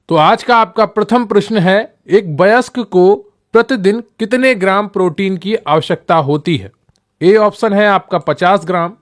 तो आज का आपका प्रथम प्रश्न है, एक वयस्क को प्रतिदिन कितने ग्राम प्रोटीन की आवश्यकता होती है? ए ऑप्शन है आपका 50 ग्राम,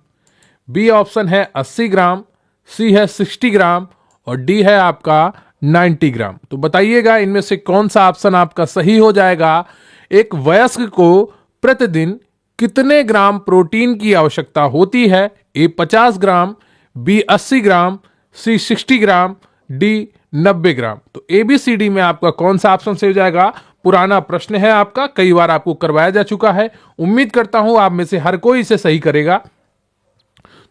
बी ऑप्शन है 80 ग्राम, सी है 60 ग्राम और डी है आपका 90 ग्राम। तो बताइएगा इनमें से कौन सा ऑप्शन आपका सही हो जाएगा। एक वयस्क को प्रतिदिन कितने ग्राम प्रोटीन की आवश्यकता होती है? ए 50 ग्राम, बी 80 ग्राम, सी 60 ग्राम, डी 90 ग्राम। तो ABCD में आपका कौन सा ऑप्शन सही हो जाएगा? पुराना प्रश्न है आपका, कई बार आपको करवाया जा चुका है। उम्मीद करता हूं आप में से हर कोई इसे सही करेगा।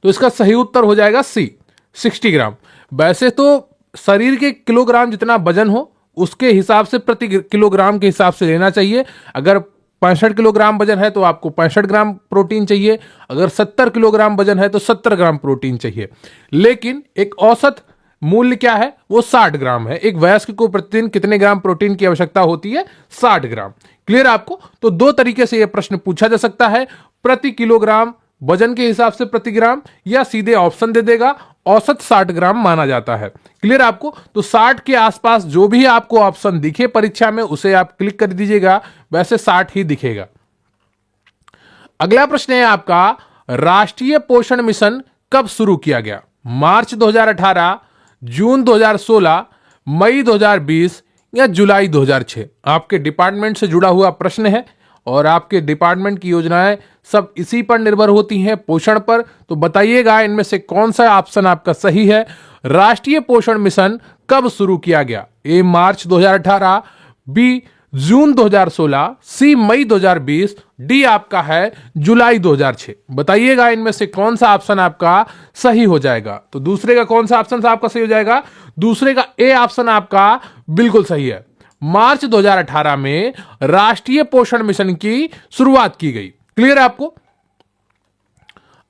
तो इसका सही उत्तर हो जाएगा सी 60 ग्राम। वैसे तो शरीर के किलोग्राम जितना वजन हो उसके हिसाब से प्रति किलोग्राम के हिसाब से लेना चाहिए। अगर 65 किलोग्राम वजन है तो आपको 65 ग्राम प्रोटीन चाहिए, अगर 70 किलोग्राम वजन है तो 70 ग्राम प्रोटीन चाहिए। लेकिन एक औसत मूल्य क्या है? वो 60 ग्राम है। एक वयस्क को प्रतिदिन कितने ग्राम प्रोटीन की आवश्यकता होती है? 60 ग्राम। क्लियर आपको? तो दो तरीके से यह प्रश्न पूछा जा सकता है, प्रति किलोग्राम वजन के हिसाब से प्रति ग्राम, या सीधे ऑप्शन दे देगा औसत 60 ग्राम माना जाता है। क्लियर आपको? तो 60 के आसपास जो भी आपको ऑप्शन दिखे परीक्षा में उसे आप क्लिक कर दीजिएगा, वैसे 60 ही दिखेगा। अगला प्रश्न है आपका, राष्ट्रीय पोषण मिशन कब शुरू किया गया? मार्च 2018, जून 2016, मई 2020 या जुलाई 2006? आपके डिपार्टमेंट से जुड़ा हुआ प्रश्न है और आपके डिपार्टमेंट की योजनाएं सब इसी पर निर्भर होती हैं, पोषण पर। तो बताइएगा इनमें से कौन सा ऑप्शन आपका सही है। राष्ट्रीय पोषण मिशन कब शुरू किया गया? ए मार्च 2018, बी जून 2016, सी मई 2020, डी आपका है जुलाई 2006। बताइएगा इनमें से कौन सा ऑप्शन आपका सही हो जाएगा। तो दूसरे का कौन सा ऑप्शन आपका सही हो जाएगा? दूसरे का ए ऑप्शन आपका बिल्कुल सही है। मार्च 2018 में राष्ट्रीय पोषण मिशन की शुरुआत की गई। क्लियर आपको?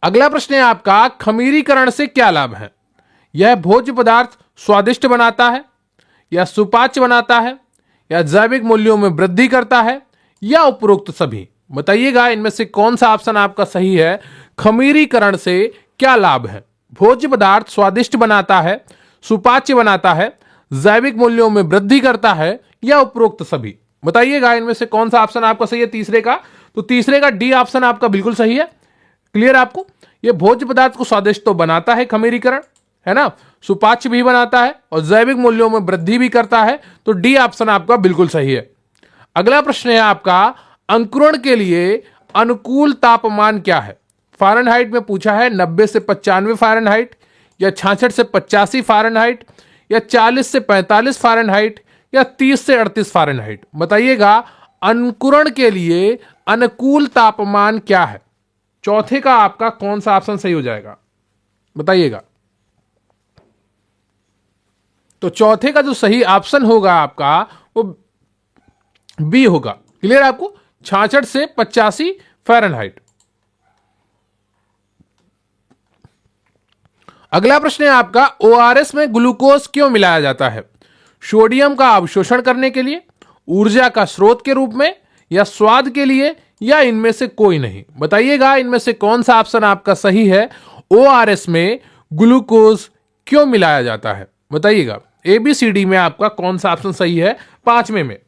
अगला प्रश्न है आपका, खमीरीकरण से क्या लाभ है? यह भोज्य पदार्थ स्वादिष्ट बनाता है, या सुपाच्य बनाता है, या जैविक मूल्यों में वृद्धि करता है, या उपरोक्त सभी? बताइएगा इनमें से कौन सा ऑप्शन आपका सही है। खमीरीकरण से क्या लाभ है? भोज्य पदार्थ स्वादिष्ट बनाता है, सुपाच्य बनाता है, जैविक मूल्यों में वृद्धि करता है, या उपरोक्त सभी? बताइएगा इनमें से कौन सा ऑप्शन आपका सही है तीसरे का। तो तीसरे का डी ऑप्शन आपका बिल्कुल सही है। क्लियर आपको? यह भोज्य पदार्थ को स्वादिष्ट तो बनाता है खमीरीकरण, है ना, सुपाच्य भी बनाता है और जैविक मूल्यों में वृद्धि भी करता है। तो डी ऑप्शन आपका बिल्कुल सही है। अगला प्रश्न है आपका, अंकुरण के लिए अनुकूल तापमान क्या है? फ़ारेनहाइट में पूछा है, 90 से 95 फ़ारेनहाइट, या 66 से 85 फ़ारेनहाइट, या 40 से 45 फ़ारेनहाइट, या 30 से 38 फ़ारेनहाइट? बताइएगा अंकुरण के लिए अनुकूल तापमान क्या है? चौथे का आपका कौन सा ऑप्शन सही हो जाएगा? बताइएगा। तो चौथे का जो सही ऑप्शन होगा आपका वो बी होगा। क्लियर आपको? 66 से 85 फ़ारेनहाइट। अगला प्रश्न है आपका, ORS में ग्लूकोज क्यों मिलाया जाता है? सोडियम का अवशोषण करने के लिए, ऊर्जा का स्रोत के रूप में, या स्वाद के लिए, या इनमें से कोई नहीं? बताइएगा इनमें से कौन सा ऑप्शन आपका सही है। ORS में ग्लूकोज क्यों मिलाया जाता है? बताइएगा। ABCD में आपका कौन सा ऑप्शन सही है पांचवें में?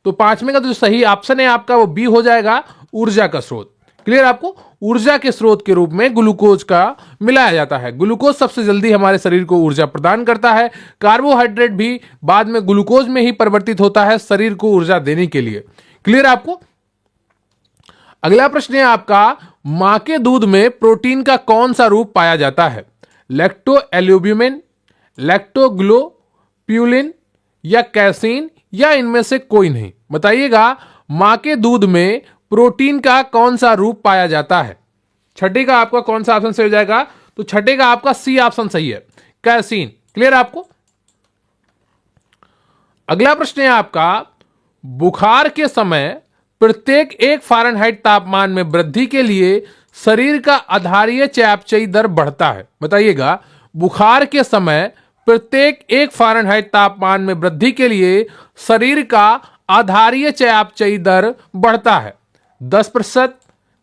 तो पांचवें का जो सही ऑप्शन है आपका वो बी हो जाएगा, ऊर्जा का स्रोत। क्लियर आपको? ऊर्जा के स्रोत के रूप में ग्लूकोज का मिलाया जाता है। ग्लूकोज सबसे जल्दी हमारे शरीर को ऊर्जा प्रदान करता है। कार्बोहाइड्रेट भी बाद में ग्लूकोज में ही परिवर्तित होता है शरीर को ऊर्जा देने के लिए। क्लियर आपको? अगला प्रश्न है आपका, मां के दूध में प्रोटीन का कौन सा रूप पाया जाता है? लैक्टो एल्ब्यूमिन, लैक्टोग्लोप्यूलिन, या कैसीन, या इनमें से कोई नहीं? बताइएगा मां के दूध में प्रोटीन का कौन सा रूप पाया जाता है? छठे का आपका कौन सा ऑप्शन सही हो जाएगा? तो छठे का आपका सी ऑप्शन सही है, कैसीन। क्लियर आपको? अगला प्रश्न है आपका, बुखार के समय प्रत्येक 1 फ़ारेनहाइट तापमान में वृद्धि के लिए शरीर का आधारीय चयापचयी दर बढ़ता है। बताइएगा बुखार के समय प्रत्येक 1 फ़ारेनहाइट तापमान में वृद्धि के लिए शरीर का आधारीय चयापचयी दर बढ़ता है। 10%,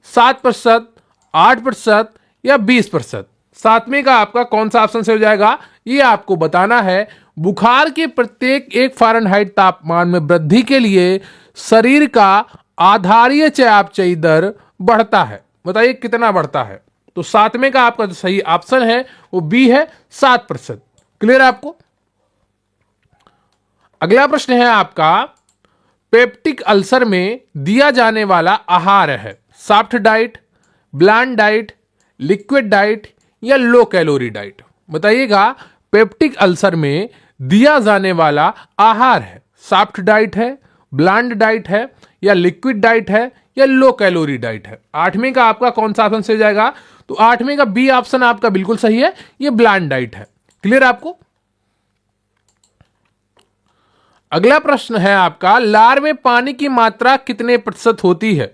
7%, 8% या 20%? सातवें का आपका कौन सा ऑप्शन से हो जाएगा, ये आपको बताना है। बुखार के प्रत्येक 1 फ़ारेनहाइट तापमान में वृद्धि के लिए शरीर का आधारीय चयापचयी दर बढ़ता है। बताइए कितना बढ़ता है? तो सातवें का आपका जो सही ऑप्शन है वो बी है, 7%। क्लियर है आपको? अगला प्रश्न है आपका, पेप्टिक अल्सर में दिया जाने वाला आहार है soft diet, bland diet, liquid diet या लो कैलोरी डाइट? बताइएगा, पेप्टिक अल्सर में दिया जाने वाला आहार है सॉफ्ट डाइट है, ब्लैंड डाइट है या लिक्विड डाइट है या लो कैलोरी डाइट है? आठवें का आपका कौन सा ऑप्शन से जाएगा? तो आठवें का बी ऑप्शन आपका बिल्कुल सही है, ये ब्लैंड डाइट है। क्लियर आपको? अगला प्रश्न है आपका, लार में पानी की मात्रा कितने प्रतिशत होती है?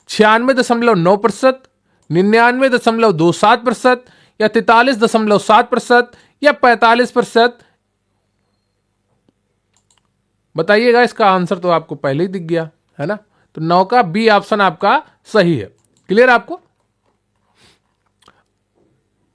96.9%, 99.27% या 43.7% या 45%? बताइएगा। इसका आंसर तो आपको पहले ही दिख गया है ना, तो 9 का बी ऑप्शन आपका सही है। क्लियर आपको?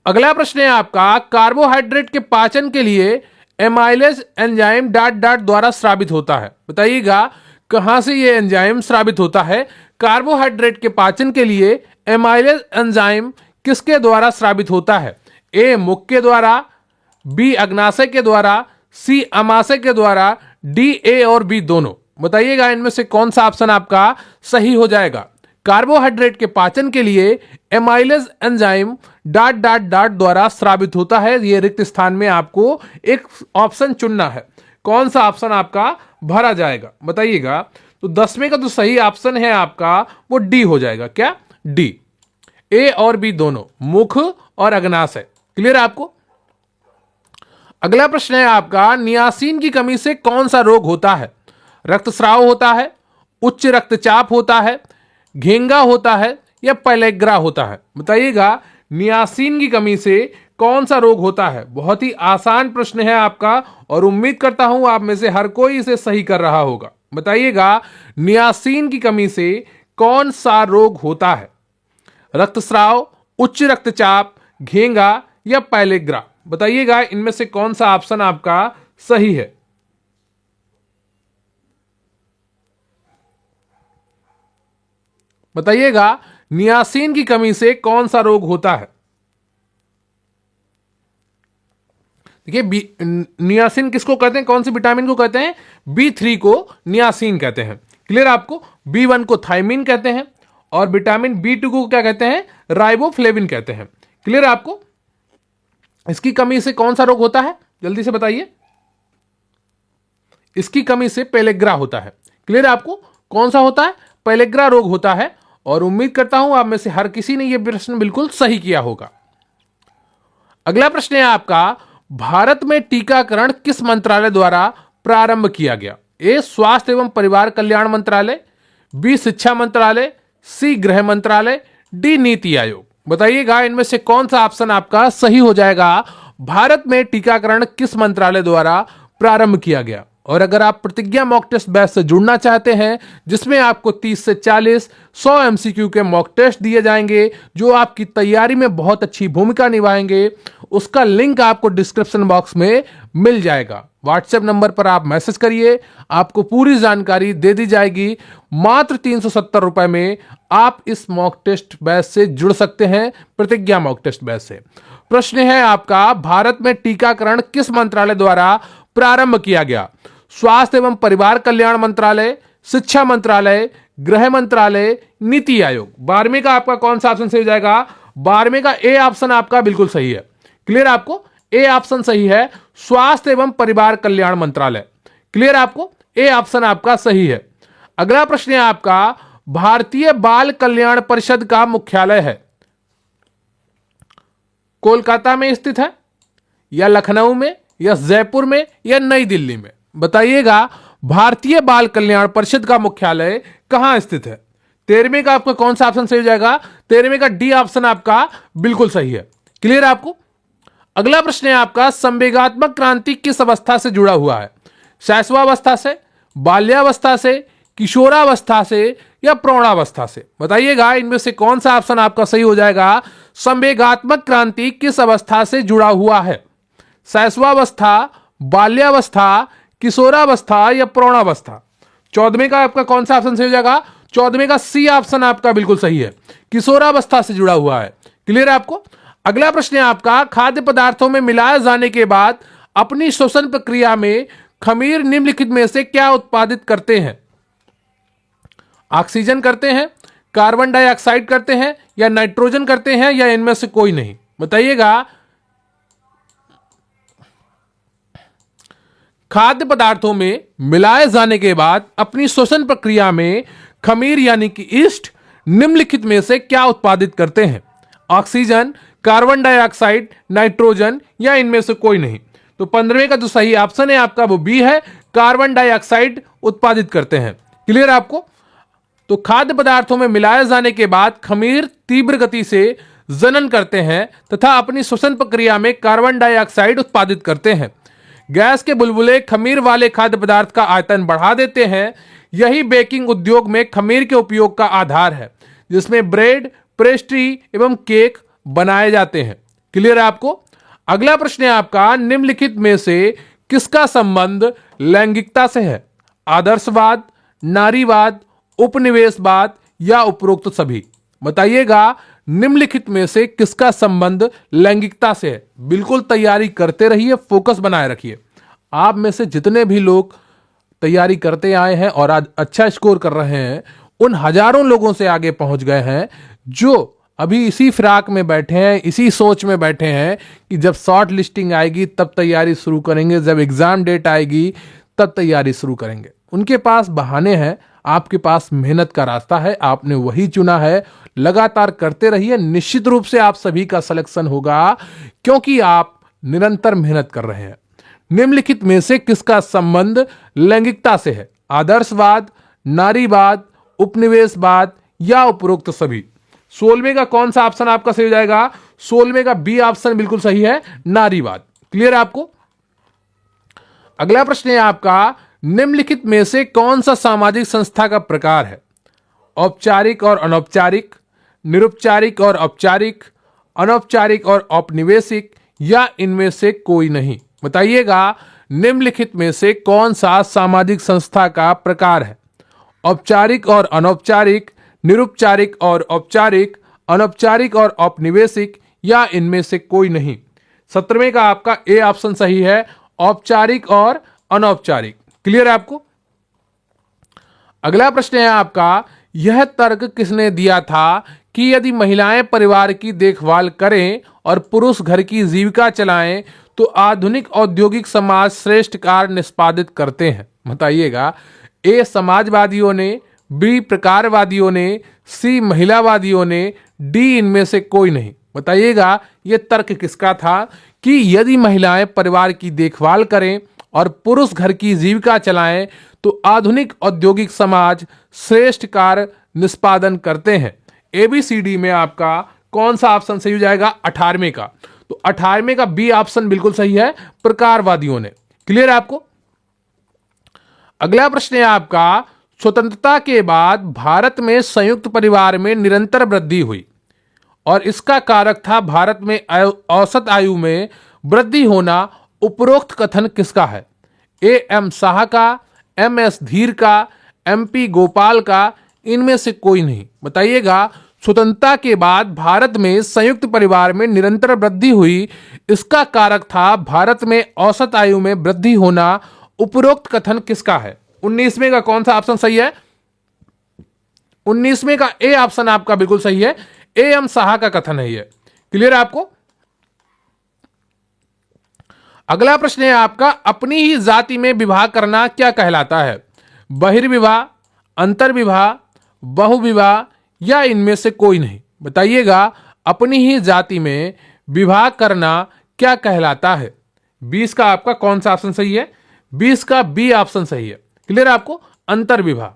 अगला प्रश्न है आपका, कार्बोहाइड्रेट के पाचन के लिए एमाइलेज एंजाइम डॉट डॉट द्वारा स्रावित होता है। बताइएगा कहां से ये एंजाइम स्रावित होता है? कार्बोहाइड्रेट के पाचन के लिए एमाइलेज एंजाइम किसके द्वारा स्रावित होता है? ए मुख के द्वारा, बी अग्नाशय के द्वारा, सी अमाशय के द्वारा, डी ए और बी दोनों? बताइएगा इनमें से कौन सा ऑप्शन आपका सही हो जाएगा? कार्बोहाइड्रेट के पाचन के लिए amylase enzyme dot dot dot द्वारा स्रावित होता है। ये रिक्त स्थान में आपको एक ऑप्शन चुनना है, कौन सा ऑप्शन आपका भरा जाएगा? बताइएगा। तो 10वें का जो सही ऑप्शन है आपका वो डी हो जाएगा। क्या? डी। ए और बी दोनों, मुख और अग्नाशय। क्लियर है आपको? अगला प्रश्न है आपका, नियासिन की कमी से कौन सा रोग होता है? रक्तस्राव होता है, उच्च रक्तचाप होता है, घेंगा होता है या पेलेग्रा होता है? बताइएगा नियासिन की कमी से कौन सा रोग होता है? बहुत ही आसान प्रश्न है आपका और उम्मीद करता हूं आप में से हर कोई इसे सही कर रहा होगा। बताइएगा नियासिन की कमी से कौन सा रोग होता है? रक्तस्राव, उच्च रक्तचाप, घेंगा या पेलेग्रा? बताइएगा इनमें से कौन सा ऑप्शन आपका सही है? बताइएगा नियासिन की कमी से कौन सा रोग होता है? देखिए नियासिन किसको कहते हैं, कौन सी विटामिन को कहते हैं? B3 को नियासिन कहते हैं। क्लियर आपको? B1 को थायमिन कहते हैं और विटामिन B2 को क्या कहते हैं? राइबोफ्लेविन कहते हैं। क्लियर आपको? इसकी कमी से कौन सा रोग होता है? जल्दी से बताइए। इसकी कमी से पेलेग्रा होता है। क्लियर आपको? कौन सा होता है? पेलेग्रा रोग होता है और उम्मीद करता हूं आप में से हर किसी ने यह प्रश्न बिल्कुल सही किया होगा। अगला प्रश्न है आपका, भारत में टीकाकरण किस मंत्रालय द्वारा प्रारंभ किया गया? ए स्वास्थ्य एवं परिवार कल्याण मंत्रालय, बी शिक्षा मंत्रालय, सी गृह मंत्रालय, डी नीति आयोग? बताइएगा इनमें से कौन सा ऑप्शन आपका सही हो जाएगा? भारत में टीकाकरण किस मंत्रालय द्वारा प्रारंभ किया गया? और अगर आप प्रतिज्ञा मॉक टेस्ट बैच से जुड़ना चाहते हैं जिसमें आपको 30 से 40 100 एमसीक्यू के मॉक टेस्ट दिए जाएंगे जो आपकी तैयारी में बहुत अच्छी भूमिका निभाएंगे, उसका लिंक आपको डिस्क्रिप्शन बॉक्स में मिल जाएगा। व्हाट्सएप नंबर पर आप मैसेज करिए, आपको पूरी जानकारी दे दी जाएगी। मात्र 370 रुपए में आप इस मॉक टेस्ट बैच से जुड़ सकते हैं, प्रतिज्ञा मॉक टेस्ट बैच से। प्रश्न है आपका, भारत में टीकाकरण किस मंत्रालय द्वारा प्रारंभ किया गया? स्वास्थ्य एवं परिवार कल्याण मंत्रालय, शिक्षा मंत्रालय, गृह मंत्रालय, नीति आयोग? 12वें का आपका कौन सा ऑप्शन सही हो जाएगा? 12वें का ए ऑप्शन आपका बिल्कुल सही है। क्लियर आपको? ए ऑप्शन सही है, स्वास्थ्य एवं परिवार कल्याण मंत्रालय। क्लियर आपको? ए ऑप्शन आपका सही है। अगला प्रश्न है आपका, भारतीय बाल कल्याण परिषद का मुख्यालय है कोलकाता में स्थित है या लखनऊ में या जयपुर में या नई दिल्ली में? बताइएगा भारतीय बाल कल्याण परिषद का मुख्यालय कहां स्थित है? 13वें का आपका कौन सा ऑप्शन सही हो जाएगा? 13वें का डी ऑप्शन आपका बिल्कुल सही है। क्लियर आपको? अगला प्रश्न है आपका, संवेगात्मक क्रांति किस अवस्था से जुड़ा हुआ है? शैशवावस्था से, बाल्यावस्था से, किशोरावस्था से या प्रौढ़ावस्था से? बताइएगा इनमें से कौन सा ऑप्शन आपका सही हो जाएगा। संवेगात्मक क्रांति किस अवस्था से जुड़ा हुआ है? शैशवावस्था, बाल्यावस्था, किशोरावस्था या प्रौढ़ावस्था? 14वें का आपका कौन सा ऑप्शन सही हो जाएगा? 14वें का सी ऑप्शन आपका बिल्कुल सही है, किशोरावस्था से जुड़ा हुआ है। क्लियर है आपको? अगला प्रश्न है आपका, खाद्य पदार्थों में मिलाए जाने के बाद अपनी श्वसन प्रक्रिया में खमीर निम्नलिखित में से क्या उत्पादित करते हैं? ऑक्सीजन करते हैं, कार्बन डाइऑक्साइड करते हैं, या नाइट्रोजन करते हैं, या इनमें से कोई नहीं? बताइएगा। खाद्य पदार्थों में मिलाए जाने के बाद अपनी श्वसन प्रक्रिया में खमीर यानी कि ईस्ट निम्नलिखित में से क्या उत्पादित करते हैं? ऑक्सीजन, कार्बन डाइऑक्साइड, नाइट्रोजन, या इनमें से कोई नहीं? तो 15वें का जो सही ऑप्शन है आपका वो बी है, कार्बन डाइऑक्साइड उत्पादित करते हैं। क्लियर आपको? तो खाद्य पदार्थों में मिलाए जाने के बाद खमीर तीव्र गति से जनन करते हैं तथा अपनी श्वसन प्रक्रिया में कार्बन डाइऑक्साइड उत्पादित करते हैं। गैस के बुलबुले खमीर वाले खाद्य पदार्थ का आयतन बढ़ा देते हैं। यही बेकिंग उद्योग में खमीर के उपयोग का आधार है, जिसमें ब्रेड, पेस्ट्री एवं केक बनाए जाते हैं। क्लियर है आपको? अगला प्रश्न है आपका, निम्नलिखित में से किसका संबंध लैंगिकता से है? आदर्शवाद, नारीवाद, उपनिवेशवाद या उपरोक्त सभी? बताइएगा निम्नलिखित में से किसका संबंध लैंगिकता से है? बिल्कुल तैयारी करते रहिए, फोकस बनाए रखिए। आप में से जितने भी लोग तैयारी करते आए हैं और आज अच्छा स्कोर कर रहे हैं, उन हजारों लोगों से आगे पहुंच गए हैं जो अभी इसी फिराक में बैठे हैं, इसी सोच में बैठे हैं कि जब शॉर्ट लिस्टिंग आएगी तब तैयारी शुरू करेंगे, जब एग्जाम डेट आएगी तब तैयारी शुरू करेंगे। उनके पास बहाने हैं, आपके पास मेहनत का रास्ता है, आपने वही चुना है। लगातार करते रहिए, निश्चित रूप से आप सभी का सिलेक्शन होगा, क्योंकि आप निरंतर मेहनत कर रहे हैं। निम्नलिखित में से किसका संबंध लैंगिकता से है? आदर्शवाद, नारीवाद, उपनिवेशवाद या उपरोक्त सभी? 16वें का कौन सा ऑप्शन आपका सही हो जाएगा? 16वें का बी ऑप्शन बिल्कुल सही है, नारीवाद। क्लियर है आपको? अगला प्रश्न है आपका, निम्नलिखित में से कौन सा सामाजिक संस्था का प्रकार है? औपचारिक और अनौपचारिक, निरुपचारिक और औपचारिक, अनौपचारिक और औपनिवेशिक, या इनमें से कोई नहीं? बताइएगा निम्नलिखित में से कौन सा सामाजिक संस्था का प्रकार है? औपचारिक और अनौपचारिक, निरुपचारिक और औपचारिक, अनौपचारिक और औपनिवेशिक, या इनमें से कोई नहीं? 17वें का आपका ए ऑप्शन सही है, औपचारिक और अनौपचारिक। क्लियर है आपको? अगला प्रश्न है आपका, यह तर्क किसने दिया था कि यदि महिलाएं परिवार की देखभाल करें और पुरुष घर की जीविका चलाएं तो आधुनिक औद्योगिक समाज श्रेष्ठ कार्य निष्पादित करते हैं? बताइएगा। ए समाजवादियों ने, बी प्रकारवादियों ने, सी महिलावादियों ने, डी इनमें से कोई नहीं? बताइएगा यह तर्क किसका था कि यदि महिलाएं परिवार की देखभाल करें और पुरुष घर की जीविका चलाएं तो आधुनिक औद्योगिक समाज श्रेष्ठ कार्य निष्पादन करते हैं? एबीसीडी में आपका कौन सा ऑप्शन सही हो जाएगा? 18वें का। तो 18वें का बी ऑप्शन बिल्कुल सही है, प्रकारवादियों ने। क्लियर है आपको? अगला प्रश्न है आपका, स्वतंत्रता के बाद भारत में संयुक्त परिवार में निरंतर वृद्धि हुई और इसका कारक था भारत में औसत आयु में वृद्धि होना। उपरोक्त कथन किसका है? ए एम शाह का, एम एस धीर का, एम पी गोपाल का, इनमें से कोई नहीं? बताइएगा स्वतंत्रता के बाद भारत में संयुक्त परिवार में निरंतर वृद्धि हुई, इसका कारक था भारत में औसत आयु में वृद्धि होना। उपरोक्त कथन किसका है? 19वें का कौन सा ऑप्शन सही है? 19वें का ए ऑप्शन आपका बिल्कुल सही है, ए एम शाह का कथन है ये। क्लियर है आपको? अगला प्रश्न है आपका, अपनी ही जाति में विवाह करना क्या कहलाता है? बहिर्विवाह, अंतर्विवाह, बहुविवाह, या इनमें से कोई नहीं? बताइएगा अपनी ही जाति में विवाह करना क्या कहलाता है? 20 का आपका कौन सा ऑप्शन सही है? 20 का बी ऑप्शन सही है। क्लियर है आपको? अंतर्विवाह।